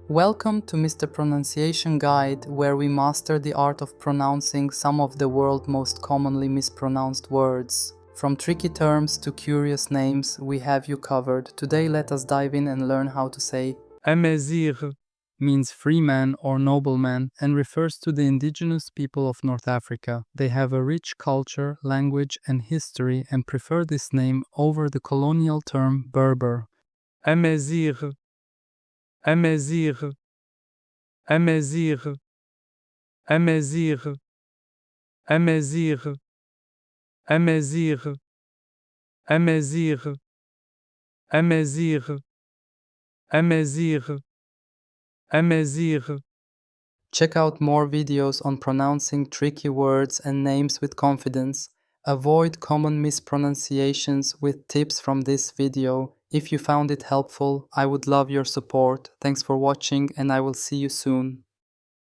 Welcome to Mr. Pronunciation Guide, where we master the art of pronouncing some of the world's most commonly mispronounced words. From tricky terms to curious names, we have you covered. Today let us dive in and learn how to say Amazigh. Means freeman or nobleman and refers to the indigenous people of North Africa. They have a rich culture, language and history and prefer this name over the colonial term Berber. Amazigh. Amazigh, Amazigh, Amazigh, Amazigh, Amazigh, Amazigh, Amazigh, Amazigh, Amazigh. Check out more videos on pronouncing tricky words and names with confidence. Avoid common mispronunciations with tips from this video. If you found it helpful, I would love your support. Thanks for watching and I will see you soon.